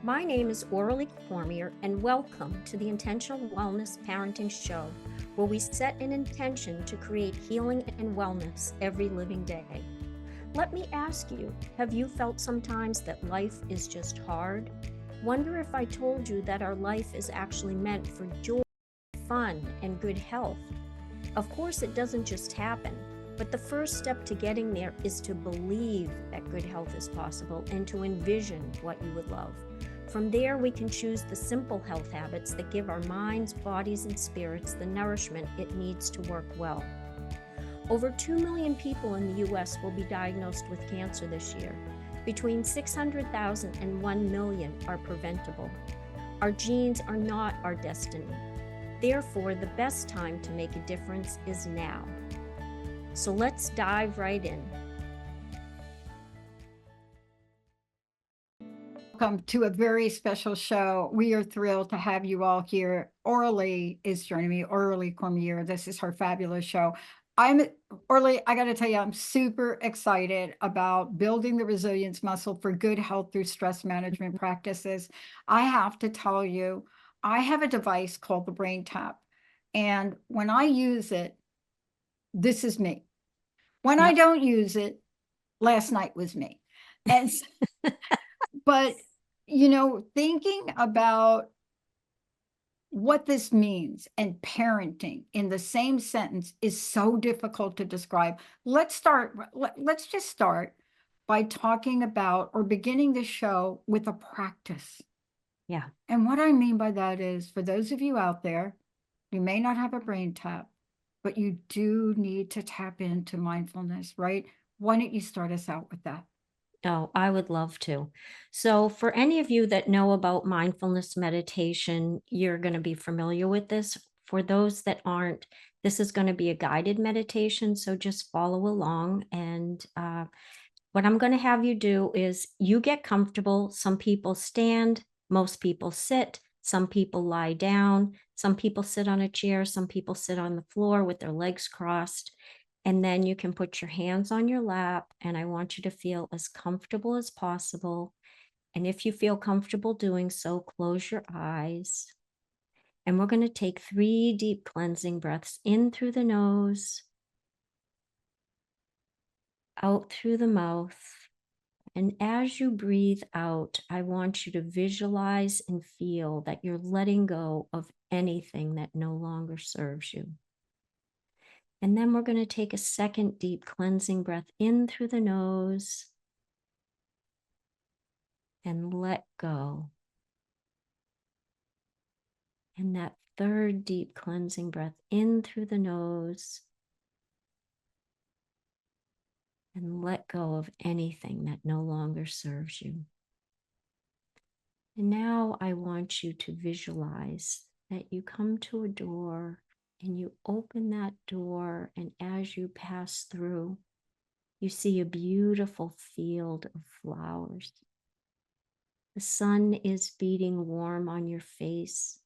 My name is Aurelie Cormier, and welcome to the Intentional Wellness Parenting Show, where we set an intention to create healing and wellness every living day. Let me ask you, have you felt sometimes that life is just hard? Wonder if I told you that our life is actually meant for joy, fun, and good health. Of course, it doesn't just happen, but the first step to getting there is to believe that good health is possible and to envision what you would love. From there, we can choose the simple health habits that give our minds, bodies, and spirits the nourishment it needs to work well. Over 2 million people in the U.S. will be diagnosed with cancer this year. Between 600,000 and 1 million are preventable. Our genes are not our destiny. Therefore, the best time to make a difference is now. So let's dive right in. Welcome to a very special show. We are thrilled to have you all here. Aurelie is joining me, Aurelie Cormier. This is her fabulous show. Aurelie, I got to tell you, I'm super excited about building the resilience muscle for good health through stress management practices. I have to tell you, I have a device called the Brain Tap. And when I use it, this is me. When I don't use it, last night was me. And but, thinking about what this means and parenting in the same sentence is so difficult to describe. Let's just start by talking about or beginning the show with a practice. Yeah. And what I mean by that is, for those of you out there, you may not have a brain tap, but you do need to tap into mindfulness, right? Why don't you start us out with that? Oh, I would love to. So, for any of you that know about mindfulness meditation, you're going to be familiar with this. For those that aren't, this is going to be a guided meditation. So, just follow along. And what I'm going to have you do is you get comfortable. Some people stand, most people sit, some people lie down, some people sit on a chair, some people sit on the floor with their legs crossed. And then you can put your hands on your lap, and I want you to feel as comfortable as possible. And if you feel comfortable doing so, close your eyes. And we're going to take 3 deep cleansing breaths in through the nose, out through the mouth. And as you breathe out, I want you to visualize and feel that you're letting go of anything that no longer serves you. And then we're going to take a second deep cleansing breath in through the nose and let go. And that third deep cleansing breath in through the nose and let go of anything that no longer serves you. And now I want you to visualize that you come to a door and you open that door, and as you pass through, you see a beautiful field of flowers. The sun is beating warm on your face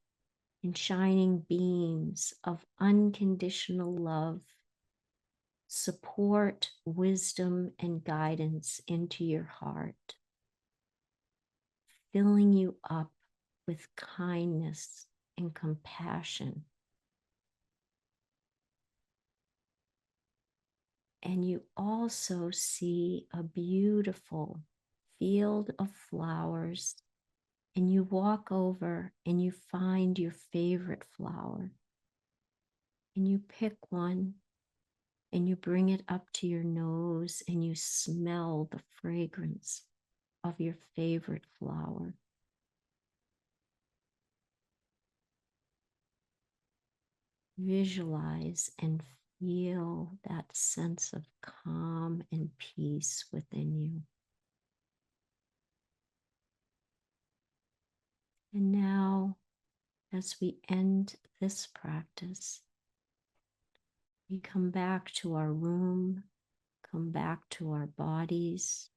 and shining beams of unconditional love, support, wisdom, and guidance into your heart, filling you up with kindness and compassion. And you also see a beautiful field of flowers, and you walk over and you find your favorite flower, and you pick one and you bring it up to your nose and you smell the fragrance of your favorite flower. Visualize and feel that sense of calm and peace within you. And now, as we end this practice, we come back to our room, come back to our bodies.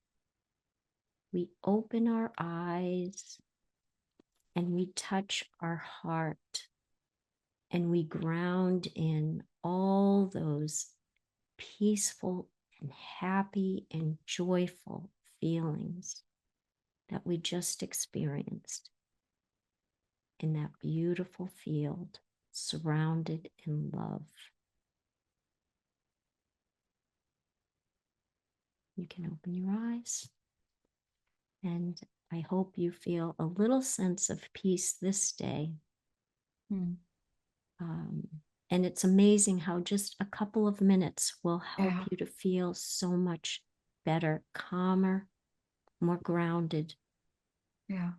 We open our eyes and we touch our heart, and we ground in all those peaceful and happy and joyful feelings that we just experienced in that beautiful field, surrounded in love. You can open your eyes, and I hope you feel a little sense of peace this day. Mm. And it's amazing how just a couple of minutes will help Yeah. you to feel so much better, calmer, more grounded. Yeah.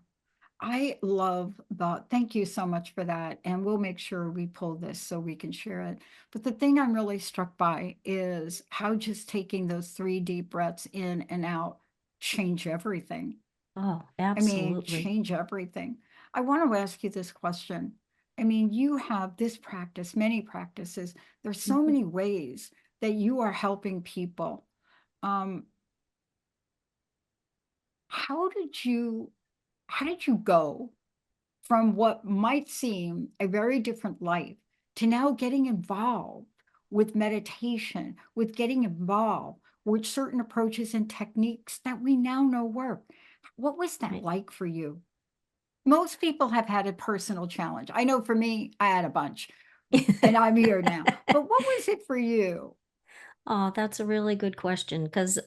I love thank you so much for that. And we'll make sure we pull this so we can share it. But the thing I'm really struck by is how just taking those 3 deep breaths in and out change everything. Oh, I mean, absolutely. change everything. I want to ask you this question. I mean, you have this practice, many practices. There's so Mhm. many ways that you are helping people. Um, how did you how did you go from what might seem a very different life to now getting involved with meditation, with getting involved with certain approaches and techniques that we now know work? What was that Right. like for you? Most people have had a personal challenge. I know for me, I had a bunch, and I'm here now. But what was it for you? Oh, that's a really good question because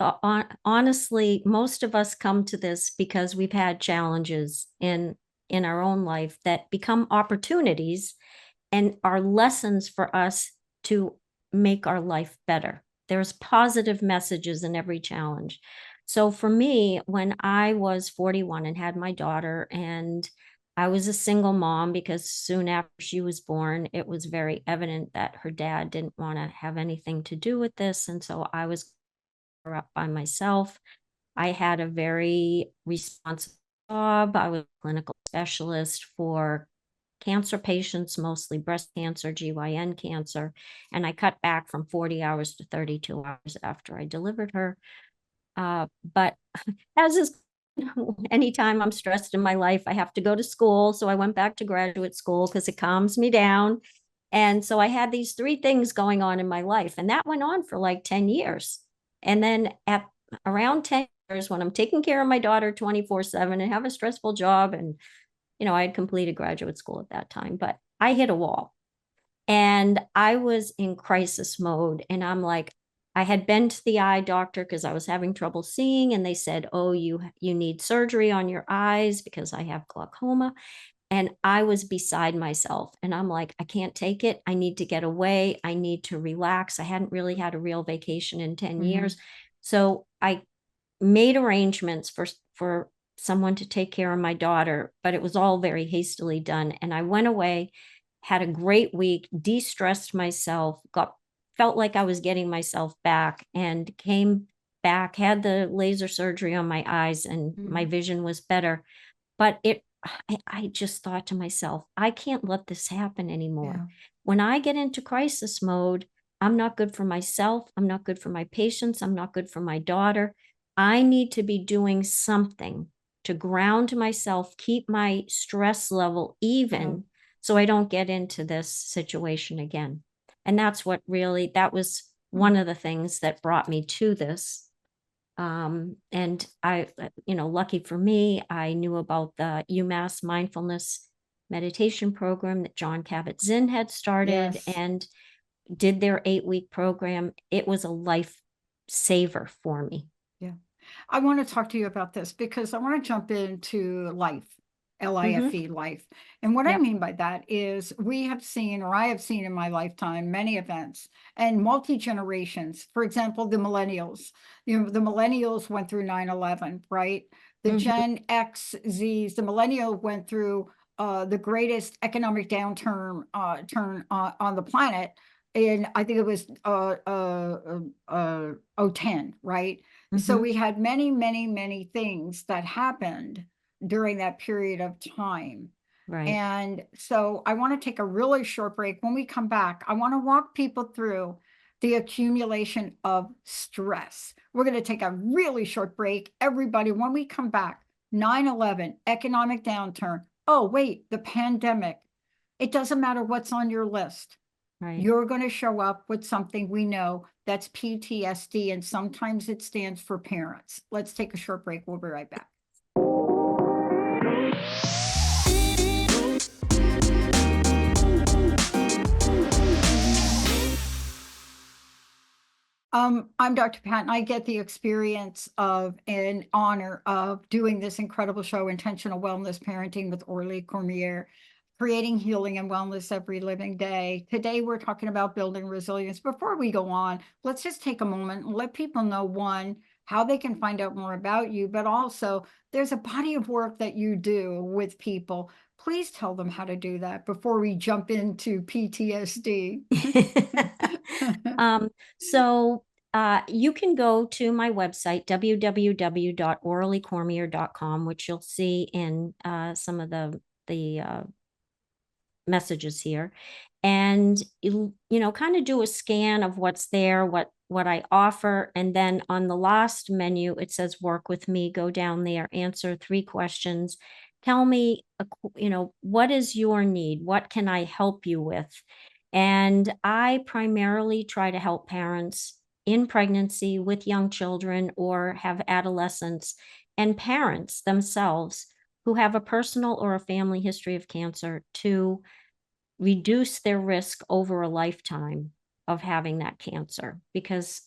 honestly, most of us come to this because we've had challenges in our own life that become opportunities and are lessons for us to make our life better. There's positive messages in every challenge. So for me, when I was 41 and had my daughter, and I was a single mom because soon after she was born, it was very evident that her dad didn't want to have anything to do with this. And so I was up by myself. I had a very responsible job. I was a clinical specialist for cancer patients, mostly breast cancer, GYN cancer. And I cut back from 40 hours to 32 hours after I delivered her. But as is anytime I'm stressed in my life, I have to go to school. So I went back to graduate school because it calms me down. And so I had these 3 things going on in my life, and that went on for like 10 years. And then at around 10 years, when I'm taking care of my daughter 24/7 and have a stressful job, and I had completed graduate school at that time, but I hit a wall and I was in crisis mode. And I'm like, I had been to the eye doctor because I was having trouble seeing, and they said, "Oh, you need surgery on your eyes because I have glaucoma." And I was beside myself. And I'm like, I can't take it. I need to get away. I need to relax. I hadn't really had a real vacation in 10 Mhm. years. So I made arrangements for someone to take care of my daughter, but it was all very hastily done. And I went away, had a great week, de-stressed myself, got felt like I was getting myself back, and came back, had the laser surgery on my eyes, and my Mhm. vision was better. But I just thought to myself, I can't let this happen anymore. Yeah. When I get into crisis mode, I'm not good for myself. I'm not good for my patients. I'm not good for my daughter. I need to be doing something to ground myself, keep my stress level Yeah. even so I don't get into this situation again. And that was Mm. one of the things that brought me to this. And lucky for me, I knew about the UMass Mindfulness Meditation program that John Kabat-Zinn had started Yes. and did their 8-week program. It was a life saver for me. Yeah. I want to talk to you about this because I want to jump into life, Hmm. LIFE, life. And what I Yep. mean by that is we have seen, or I have seen in my lifetime, many events and multi-generations. For example, the millennials. The millennials went through 9/11, right? The Hmm. Gen X, Zs, the millennial went through the greatest economic downturn turn on the planet. And I think it was 010, right? So Hmm. we had many, many, many things that happened during that period of time. Right. And so I want to take a really short break. When we come back, I want to walk people through the accumulation of stress. We're going to take a really short break. Everybody, when we come back, 9/11, economic downturn. Oh, wait, the pandemic. It doesn't matter what's on your list. Right. You're going to show up with something we know that's PTSD, and sometimes it stands for parents. Let's take a short break. We'll be right back. I'm Dr. Pat, and I get the experience of and honor of doing this incredible show, Intentional Wellness Parenting with Aurelie Cormier, creating healing and wellness every living day. Today, we're talking about building resilience. Before we go on, let's just take a moment and let people know, one, how they can find out more about you, but also there's a body of work that you do with people. Please tell them how to do that before we jump into PTSD. Um, so you can go to my website, www.aureliecormier.com, which you'll see in some of the messages here, and kind of do a scan of what's there, what I offer, and then on the last menu it says work with me. Go down there, answer 3 questions, tell me what is your need, what can I help you with. And I primarily try to help parents in pregnancy with young children or have adolescents, and parents themselves who have a personal or a family history of cancer, to reduce their risk over a lifetime of having that cancer, because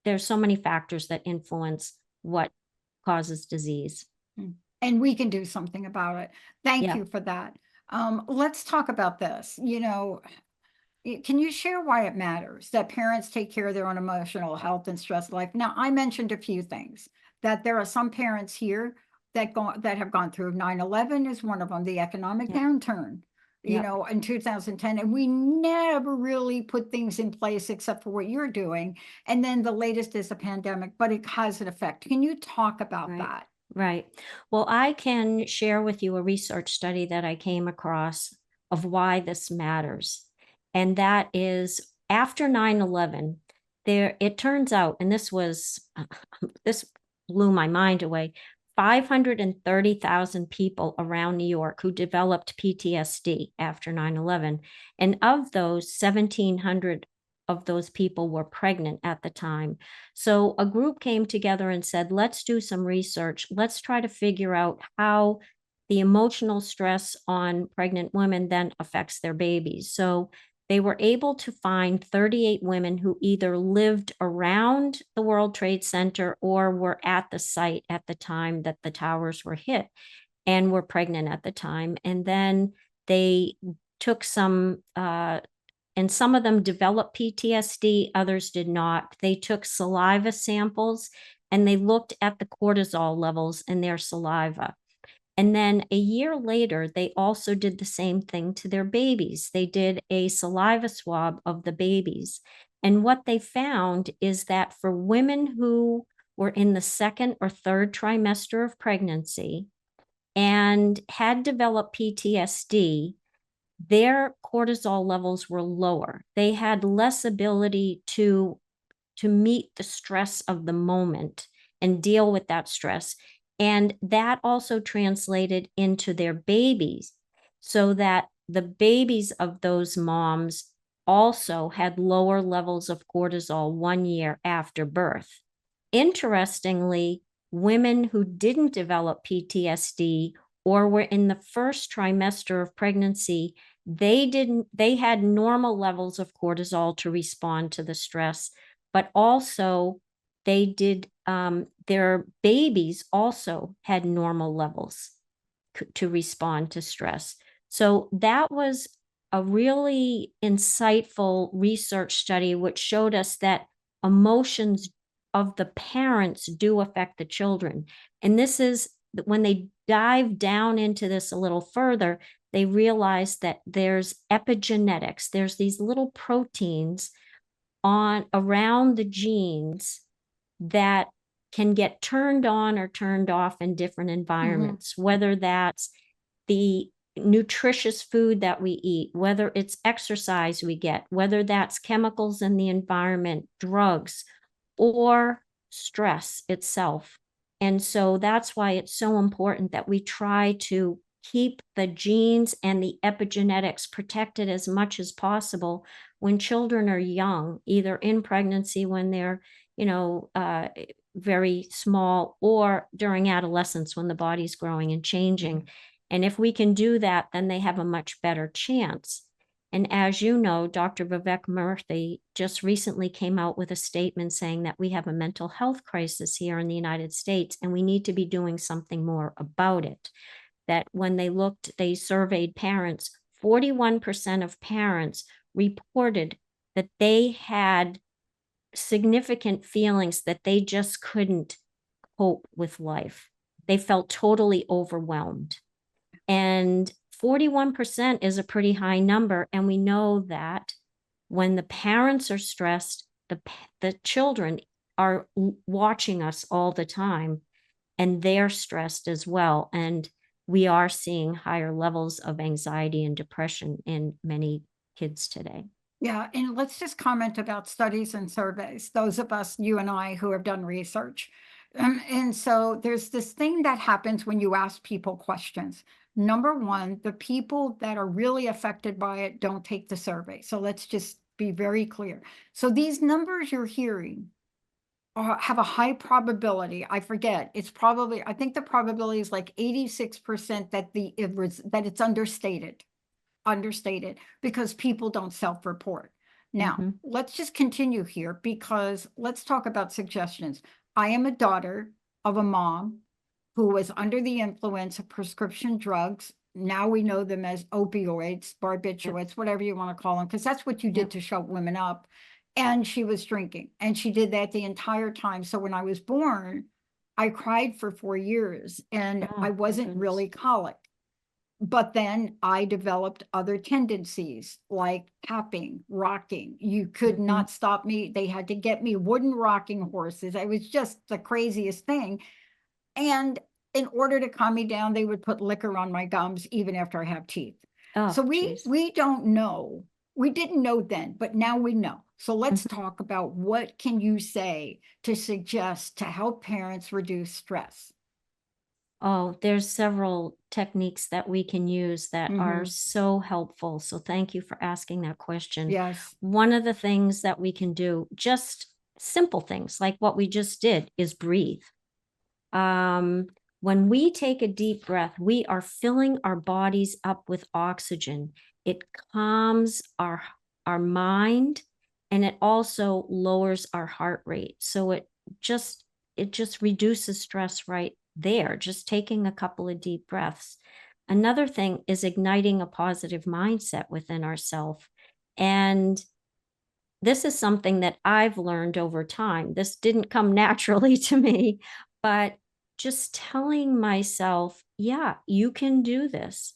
there's so many factors that influence what causes disease. And we can do something about it. Thank Yeah. you for that. Let's talk about this. Can you share why it matters that parents take care of their own emotional health and stress life? Now, I mentioned a few things, that there are some parents here that have gone through 9/11 is one of them, the economic Yeah. downturn, Yeah. in 2010, and we never really put things in place except for what you're doing. And then the latest is the pandemic, but it has an effect. Can you talk about Right. that? Right. Well, I can share with you a research study that I came across of why this matters. And that is, after 9/11, it turns out, and this blew my mind away, 530,000 people around New York who developed PTSD after 9/11. And of those, 1,700 of those people were pregnant at the time. So a group came together and said, let's do some research. Let's try to figure out how the emotional stress on pregnant women then affects their babies. So they were able to find 38 women who either lived around the World Trade Center or were at the site at the time that the towers were hit and were pregnant at the time. And then they took and some of them developed PTSD, others did not. They took saliva samples and they looked at the cortisol levels in their saliva. And then a year later, they also did the same thing to their babies. They did a saliva swab of the babies. And what they found is that for women who were in the second or third trimester of pregnancy and had developed PTSD, their cortisol levels were lower. They had less ability to meet the stress of the moment and deal with that stress. And that also translated into their babies, so that the babies of those moms also had lower levels of cortisol 1 year after birth. Interestingly, women who didn't develop PTSD or were in the first trimester of pregnancy, they had normal levels of cortisol to respond to the stress, but also their babies also had normal levels to respond to stress. So that was a really insightful research study, which showed us that emotions of the parents do affect the children. And this is when they dive down into this a little further, they realize that there's epigenetics, there's these little proteins around the genes that can get turned on or turned off in different environments, whether that's the nutritious food that we eat, whether it's exercise we get, whether that's chemicals in the environment, drugs, or stress itself. And so that's why it's so important that we try to keep the genes and the epigenetics protected as much as possible when children are young, either in pregnancy when they're, very small, or during adolescence when the body's growing and changing. And if we can do that, then they have a much better chance. And as you know, Dr. Vivek Murthy just recently came out with a statement saying that we have a mental health crisis here in the United States, and we need to be doing something more about it. That when they surveyed parents, 41% of parents reported that they had significant feelings that they just couldn't cope with life. They felt totally overwhelmed. And 41% is a pretty high number. And we know that when the parents are stressed, the children are watching us all the time, and they're stressed as well. And we are seeing higher levels of anxiety and depression in many kids today. Yeah, and let's just comment about studies and surveys, those of us, you and I, who have done research. And so there's this thing that happens when you ask people questions. Number one, the people that are really affected by it don't take the survey. So let's just be very clear. So these numbers you're hearing have a high probability. I forget. It's probably, I think the probability is like 86% that that it's understated because people don't self-report. Now, let's just continue here because let's talk about suggestions. I am a daughter of a mom who was under the influence of prescription drugs. Now we know them as opioids, barbiturates, whatever you want to call them, because that's what you did to shut women up. And she was drinking, and she did that the entire time. So when I was born, I cried for 4 years, and I wasn't really colic. But then I developed other tendencies like tapping, rocking. You could not stop me. They had to get me wooden rocking horses. It was just the craziest thing. And in order to calm me down, they would put liquor on my gums even after I have teeth. So we don't know. We didn't know then, but now we know. So let's talk about what can you say to suggest to help parents reduce stress. Oh, there's several techniques that we can use that are so helpful. So thank you for asking that question. Yes. One of the things that we can do, just simple things like what we just did, is breathe. When we take a deep breath, we are filling our bodies up with oxygen. It calms our mind, and it also lowers our heart rate. So it just reduces stress right there, just taking a couple of deep breaths. Another thing is igniting a positive mindset within ourselves. And this is something that I've learned over time. This didn't come naturally to me, but just telling myself, yeah, you can do this.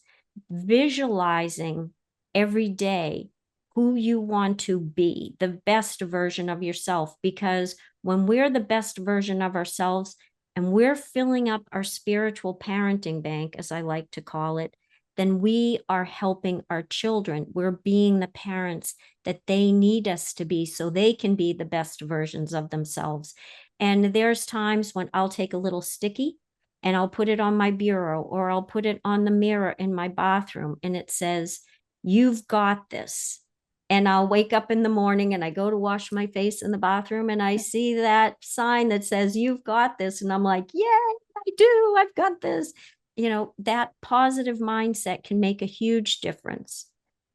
Visualizing every day who you want to be, the best version of yourself, because when we're the best version of ourselves and we're filling up our spiritual parenting bank, as I like to call it, then we are helping our children. We're being the parents that they need us to be so they can be the best versions of themselves. And there's times when I'll take a little sticky and I'll put it on my bureau, or I'll put it on the mirror in my bathroom, and it says, "You've got this." And I'll wake up in the morning and I go to wash my face in the bathroom and I see that sign that says, "You've got this." And I'm like, "Yay, I do. I've got this." That positive mindset can make a huge difference.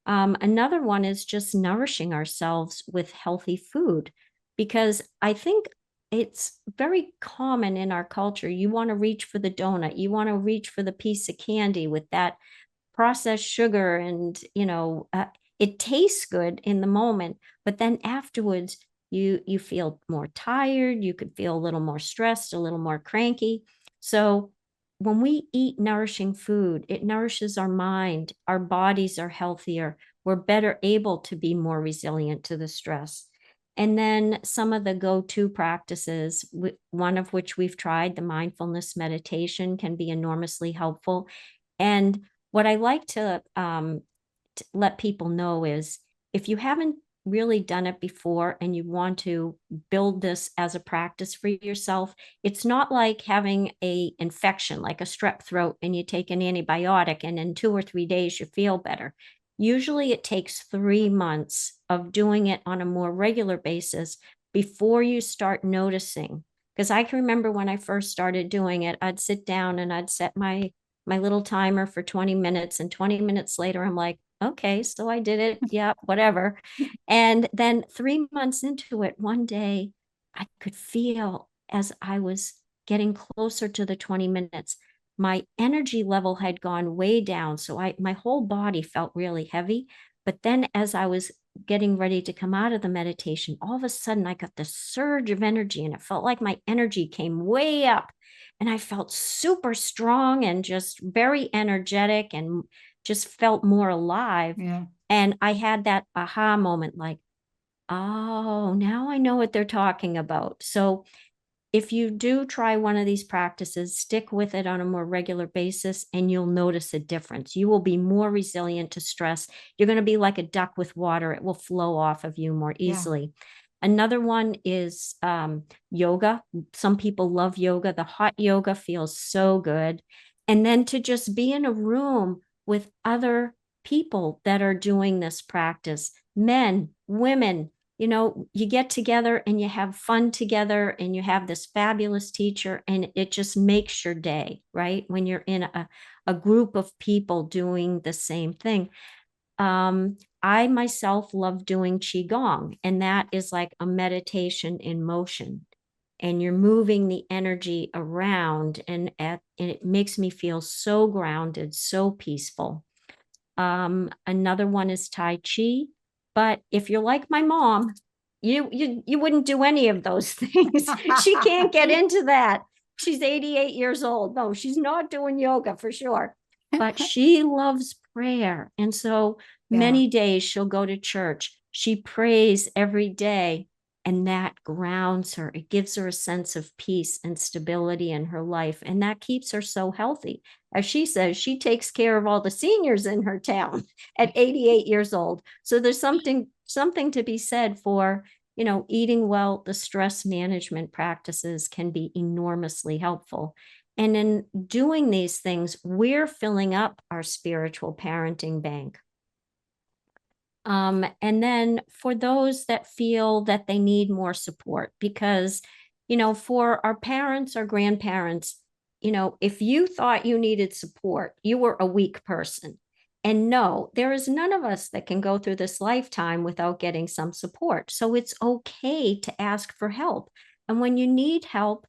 Another one is just nourishing ourselves with healthy food, because I think it's very common in our culture. You want to reach for the donut, you want to reach for the piece of candy with that processed sugar, and it tastes good in the moment, but then afterwards you feel more tired, you could feel a little more stressed, a little more cranky. So when we eat nourishing food, it nourishes our mind, our bodies are healthier, we're better able to be more resilient to the stress. And then some of the go-to practices, one of which we've tried, the mindfulness meditation, can be enormously helpful. And what I like to let people know is, if you haven't really done it before and you want to build this as a practice for yourself, it's not like having a infection like a strep throat and you take an antibiotic and in 2 or 3 days you feel better. Usually it takes 3 months of doing it on a more regular basis before you start noticing. Because I can remember when I first started doing it, I'd sit down and I'd set my little timer for 20 minutes, and 20 minutes later I'm like, okay, so I did it. Yeah, whatever. And then 3 months into it, one day I could feel as I was getting closer to the 20 minutes, my energy level had gone way down. So my whole body felt really heavy. But then as I was getting ready to come out of the meditation, all of a sudden I got this surge of energy and it felt like my energy came way up. And I felt super strong and just very energetic and just felt more alive. Yeah. And I had that aha moment like, oh, now I know what they're talking about. So if you do try one of these practices, stick with it on a more regular basis and you'll notice a difference. You will be more resilient to stress. You're going to be like a duck with water. It will flow off of you more Yeah. easily. Another one is yoga. Some people love yoga. The hot yoga feels so good. And then to just be in a room with other people that are doing this practice, men, women, you get together and you have fun together and you have this fabulous teacher and it just makes your day, right? When you're in a group of people doing the same thing. I myself love doing Qigong, and that is like a meditation in motion. And you're moving the energy around, and it makes me feel so grounded, so peaceful. Another one is Tai Chi. But if you're like my mom, you wouldn't do any of those things. She can't get into that. She's 88 years old. No, she's not doing yoga for sure. But she loves prayer. And so Yeah. many days she'll go to church. She prays every day, and that grounds her. It gives her a sense of peace and stability in her life. And that keeps her so healthy. As she says, she takes care of all the seniors in her town at 88 years old. So there's something to be said for, eating well. The stress management practices can be enormously helpful. And in doing these things, we're filling up our spiritual parenting bank. And then for those that feel that they need more support, because, for our parents or grandparents, if you thought you needed support, you were a weak person. And no, there is none of us that can go through this lifetime without getting some support. So it's okay to ask for help. And when you need help,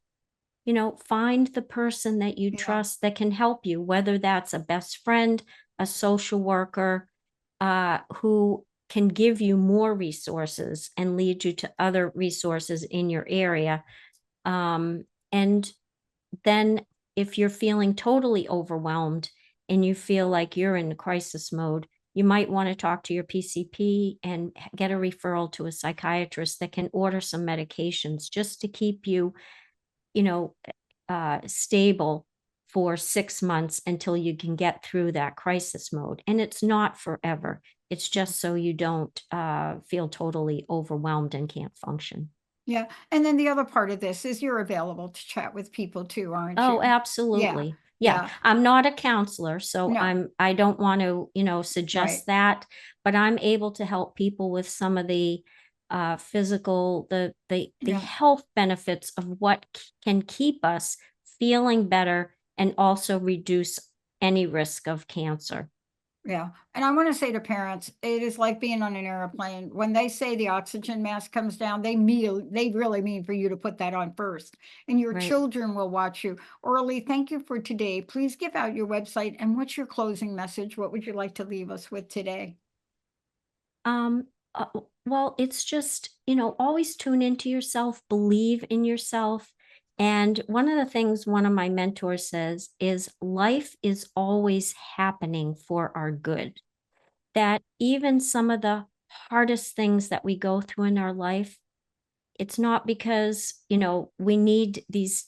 find the person that you Yeah. trust that can help you, whether that's a best friend, a social worker, who can give you more resources and lead you to other resources in your area. And then if you're feeling totally overwhelmed and you feel like you're in crisis mode, you might want to talk to your PCP and get a referral to a psychiatrist that can order some medications just to keep you, you know, stable for 6 months until you can get through that crisis mode. And it's not forever. It's just so you don't feel totally overwhelmed and can't function. Yeah. And then the other part of this is you're available to chat with people too, aren't Oh, you? Yeah. absolutely. Yeah, Yeah. I'm not a counselor, so No. I don't want to, Right. suggest that, but I'm able to help people with some of the physical, the Yeah. health benefits of what can keep us feeling better and also reduce any risk of cancer. Yeah. And I want to say to parents, it is like being on an airplane. When they say the oxygen mask comes down, they really mean for you to put that on first. And your Right. children will watch you. Orly, thank you for today. Please give out your website and what's your closing message? What would you like to leave us with today? Um, uh, well, it's just, always tune into yourself, believe in yourself. And one of the things one of my mentors says is life is always happening for our good. That even some of the hardest things that we go through in our life, it's not because, we need these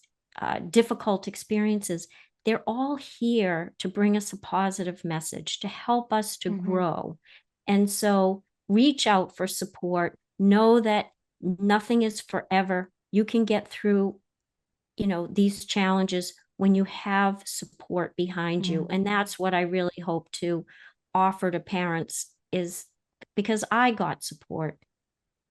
difficult experiences. They're all here to bring us a positive message, to help us to Mhm. grow. And so reach out for support. Know that nothing is forever. You can get through, these challenges when you have support behind you. Mm. And that's what I really hope to offer to parents is because I got support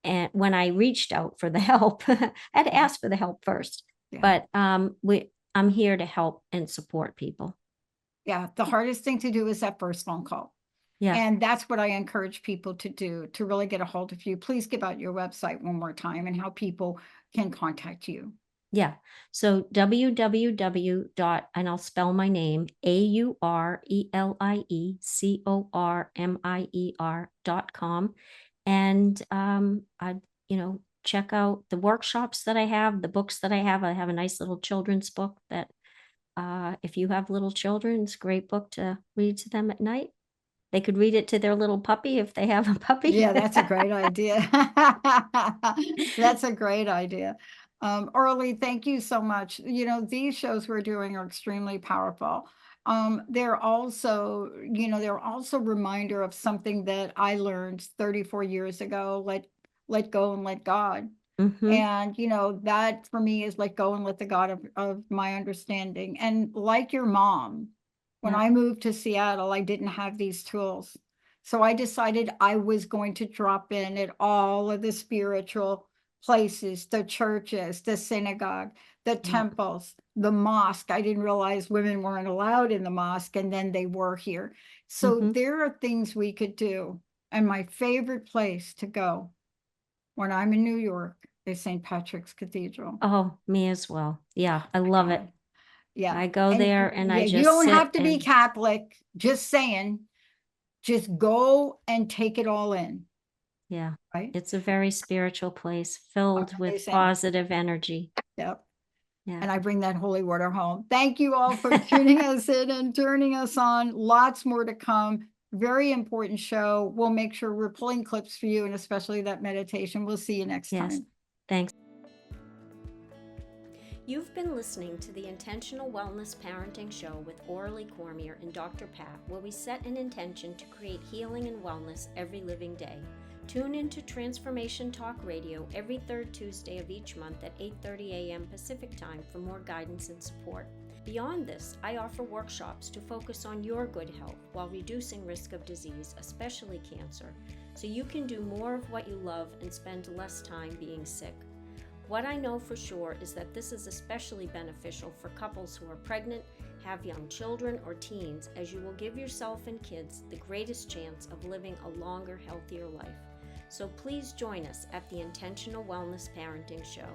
and when I reached out for the help, I had to Yeah. ask for the help first. Yeah. But I'm here to help and support people. Yeah. The hardest thing to do is that first phone call. Yeah. And that's what I encourage people to do, to really get a hold of you. Please give out your website one more time and how people can contact you. Yeah. So and I'll spell my name, AurelicCormier.com. And check out the workshops that I have, the books that I have. I have a nice little children's book that if you have little children, it's a great book to read to them at night. They could read it to their little puppy if they have a puppy. Yeah, that's a great idea. That's a great idea. Aurelie, thank you so much. These shows we're doing are extremely powerful. They're also reminder of something that I learned 34 years ago, let go and let God. Mm-hmm. And, that for me is let go and let the God of my understanding. And like your mom, when Yeah. I moved to Seattle, I didn't have these tools. So I decided I was going to drop in at all of the spiritual places, the churches, the synagogue, the Yeah. temples, the mosque. I didn't realize women weren't allowed in the mosque, and then they were here. So Mm-hmm. there are things we could do. And my favorite place to go when I'm in New York is St. Patrick's Cathedral. Oh, me as well. Yeah, I My love it. God. Yeah. I go And there and I yeah, you just don't sit have to be and Catholic, just saying, just go and take it all in, yeah, right? it's a very spiritual place filled with Amazing. positive energy. Yep. Yeah. And I bring that holy water home. Thank you all for tuning us in and turning us on. Lots more to come. Very important show. We'll make sure we're pulling clips for you, and especially that meditation. We'll see you next Yes. time. Thanks. You've been listening to the Intentional Wellness Parenting Show with Aurelie Cormier and Dr. Pat, where we set an intention to create healing and wellness every living day. Tune into Transformation Talk Radio every third Tuesday of each month at 8:30 a.m. Pacific Time for more guidance and support. Beyond this, I offer workshops to focus on your good health while reducing risk of disease, especially cancer, so you can do more of what you love and spend less time being sick. What I know for sure is that this is especially beneficial for couples who are pregnant, have young children, or teens, as you will give yourself and kids the greatest chance of living a longer, healthier life. So please join us at the Intentional Wellness Parenting Show.